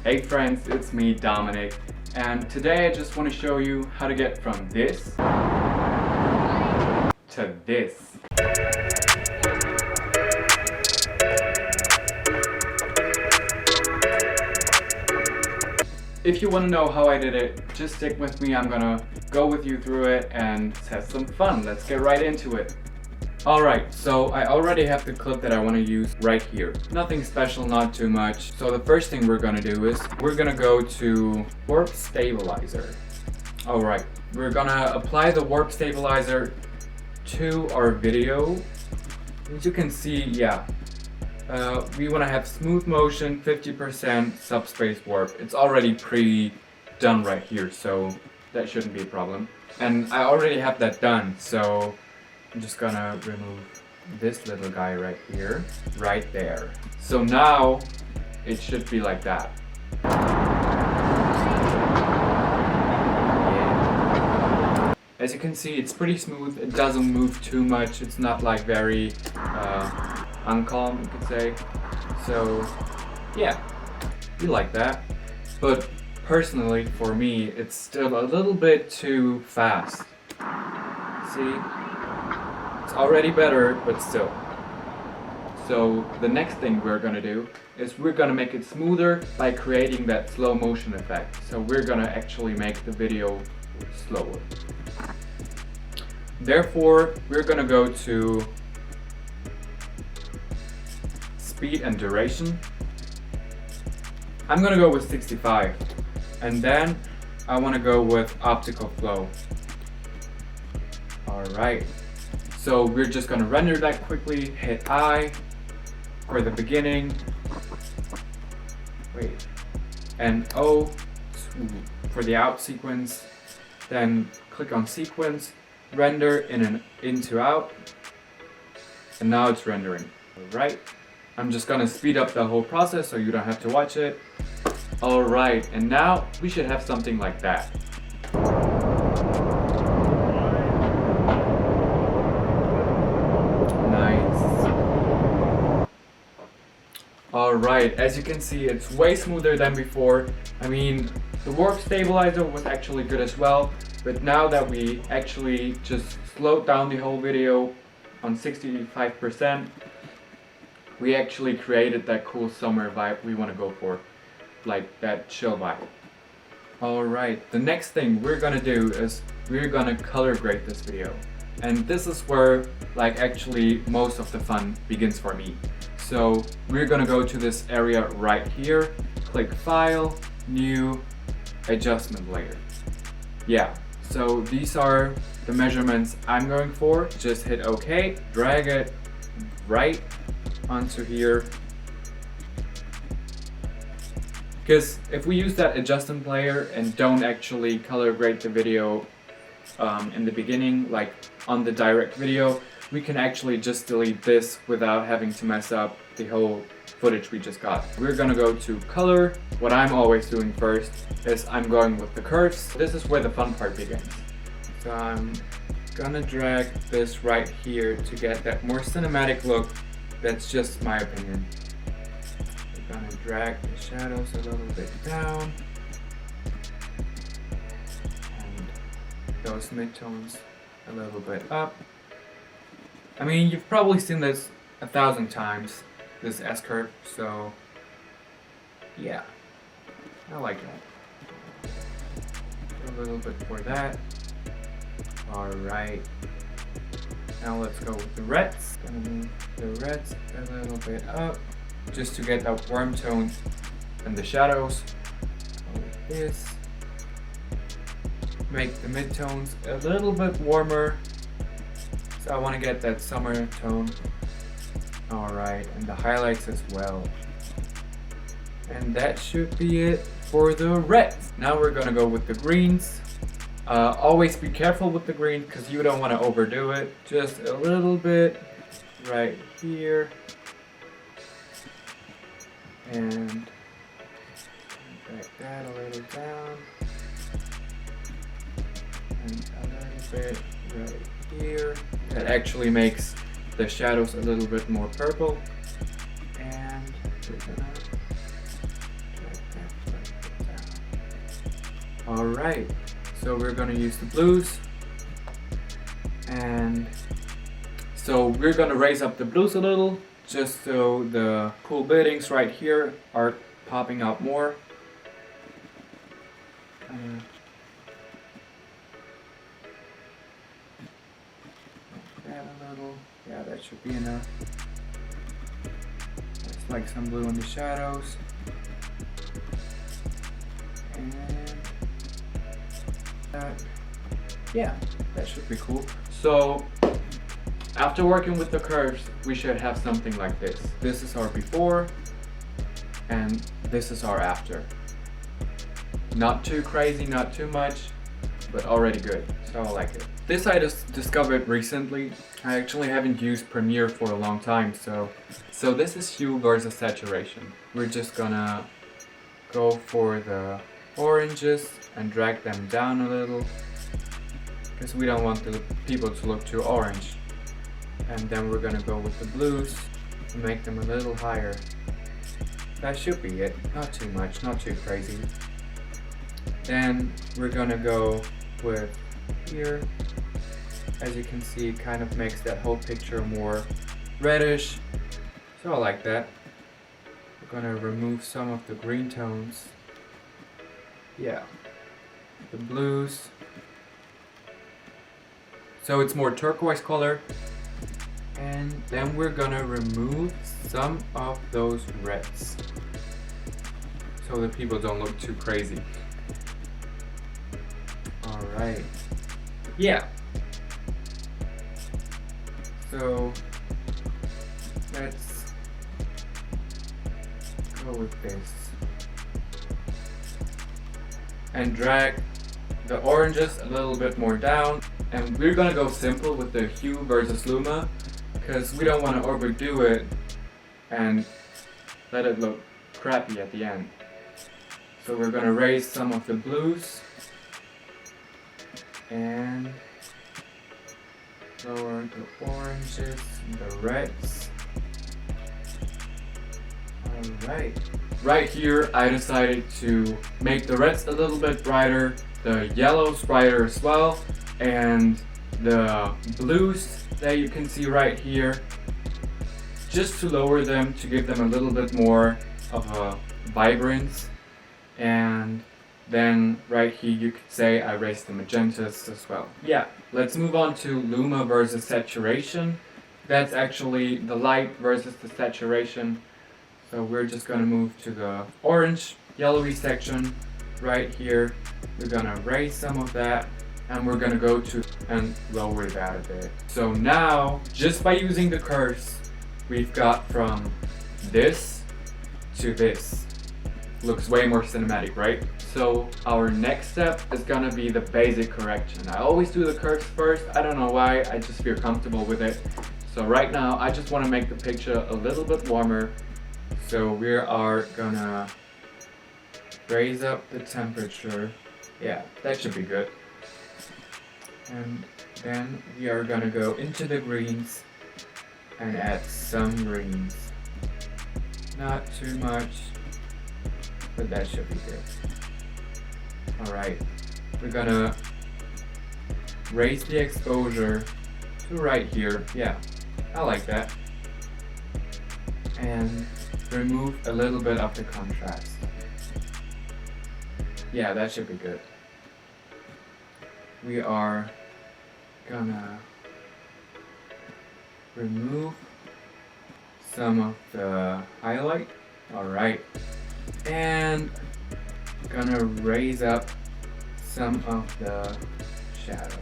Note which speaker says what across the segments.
Speaker 1: Hey friends, it's me, Dominic, and today I just want to show you how to get from this to this. If you want to know how I did it, just stick with me. I'm gonna go with you through it and have some fun. Let's get right into it. Alright, so I already have the clip that I want to use right here. Nothing special, not too much. So the first thing we're gonna do is we're gonna go to Warp Stabilizer. Alright, we're gonna apply the Warp Stabilizer to our video. As you can see, we want to have smooth motion, 50% subspace warp. It's already pre-done right here, so that shouldn't be a problem. And I already have that done, so I'm just gonna remove this little guy right here, right there. So now it should be like that. Yeah. As you can see, it's pretty smooth. It doesn't move too much. It's not like very uncalm, you could say. So yeah, we like that. But personally, for me, it's still a little bit too fast. See? It's already better, but still. So the next thing we're gonna do is we're gonna make it smoother by creating that slow motion effect. So we're gonna actually make the video slower. Therefore, we're gonna go to speed and duration. I'm gonna go with 65. And then I wanna go with optical flow. Alright. So we're just gonna render that quickly, hit I for the beginning, and O for the out sequence, then click on sequence, render in and into out, and now it's rendering. Alright, I'm just gonna speed up the whole process so you don't have to watch it. Alright, and now we should have something like that. Alright, as you can see, it's way smoother than before. I mean, the warp stabilizer was actually good as well, but now that we actually just slowed down the whole video on 65%, we actually created that cool summer vibe we want to go for, like that chill vibe. Alright, the next thing we're gonna do is we're gonna color grade this video. And this is where actually most of the fun begins for me. So we're gonna go to this area right here, click File, New, Adjustment Layer. Yeah, so these are the measurements I'm going for. Just hit OK, drag it right onto here. Because if we use that adjustment layer and don't actually color grade the video in the beginning, like on the direct video, we can actually just delete this without having to mess up the whole footage we just got. We're gonna go to color. What I'm always doing first is I'm going with the curves. This is where the fun part begins. So I'm gonna drag this right here to get that more cinematic look. That's just my opinion. We're gonna drag the shadows a little bit down. And those midtones a little bit up. I mean, you've probably seen this 1,000 times, this S-curve, so yeah, I like that. A little bit for that. Alright, now let's go with the reds. Gonna move the reds a little bit up, just to get that warm tone and the shadows. Go with this. Make the midtones a little bit warmer. I want to get that summer tone. Alright, and the highlights as well. And that should be it for the reds. Now we're gonna go with the greens. Always be careful with the green because you don't want to overdo it. Just a little bit right here. And drag that a little down. And a little bit right here. That actually makes the shadows a little bit more purple. And we're gonna drag that Alright, so we're gonna use the blues, and so we're gonna raise up the blues a little, just so the cool biddings right here are popping out more. That a little, yeah, that should be enough. Just like some blue in the shadows. And that, yeah, that should be cool. So after working with the curves, we should have something like this. This is our before, and this is our after. Not too crazy, not too much, but already good, so I like it. This I just discovered recently. I actually haven't used Premiere for a long time, so this is hue versus saturation. We're just gonna go for the oranges and drag them down a little, because we don't want the people to look too orange. And then we're gonna go with the blues and make them a little higher. That should be it, not too much, not too crazy. Then we're gonna go with here. As you can see, it kind of makes that whole picture more reddish, so I like that. We're gonna remove some of the green tones. Yeah, the blues. So it's more turquoise color. And then we're gonna remove some of those reds, so the people don't look too crazy. Alright. Yeah. So let's go with this. And drag the oranges a little bit more down. And we're gonna go simple with the hue versus luma, because we don't want to overdo it and let it look crappy at the end. So we're gonna raise some of the blues and lower the oranges and the reds. Alright. Right here I decided to make the reds a little bit brighter, the yellows brighter as well, and the blues that you can see right here, just to lower them, to give them a little bit more of a vibrance. And then right here you could say I raised the magentas as well. Yeah, let's move on to luma versus saturation. That's actually the light versus the saturation. So we're just gonna move to the orange yellowy section right here. We're gonna raise some of that, and we're gonna go to and lower that a bit. So now, just by using the curves, we've got from this to this. Looks way more cinematic, right? So our next step is gonna be the basic correction. I always do the curves first. I don't know why, I just feel comfortable with it. So right now, I just wanna make the picture a little bit warmer. So we are gonna raise up the temperature. Yeah, that should be good. And then we are gonna go into the greens and add some greens. Not too much, but that should be good. Alright, we're gonna raise the exposure to right here. Yeah, I like that. And remove a little bit of the contrast. Yeah, that should be good. We are gonna remove some of the highlight. Alright. And gonna raise up some of the shadows.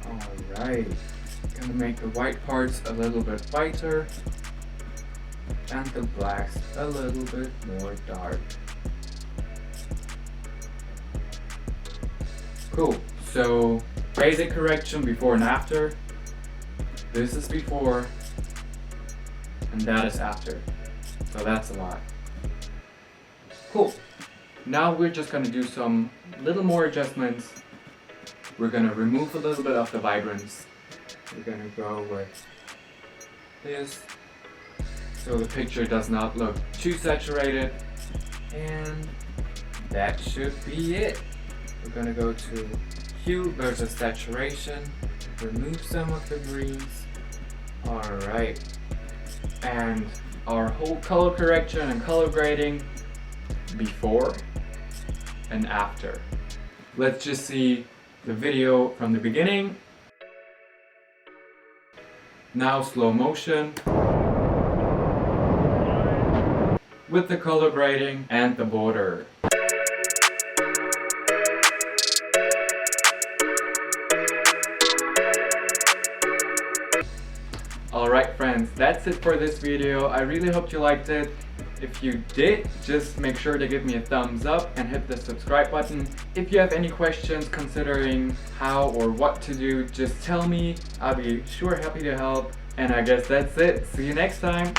Speaker 1: Alright. Gonna make the white parts a little bit whiter and the blacks a little bit more dark. Cool. So basic correction before and after. This is before and that is after. So that's a lot. Cool. Now we're just gonna do some little more adjustments. We're gonna remove a little bit of the vibrance. We're gonna go with this so the picture does not look too saturated. And that should be it. We're gonna go to hue versus saturation, remove some of the greens. Alright, and our whole color correction and color grading before and after. Let's just see the video from the beginning. Now slow motion with the color grading and the border. Alright friends, that's it for this video. I really hope you liked it. If you did, just make sure to give me a thumbs up and hit the subscribe button. If you have any questions considering how or what to do, just tell me. I'll be sure happy to help. And I guess that's it. See you next time.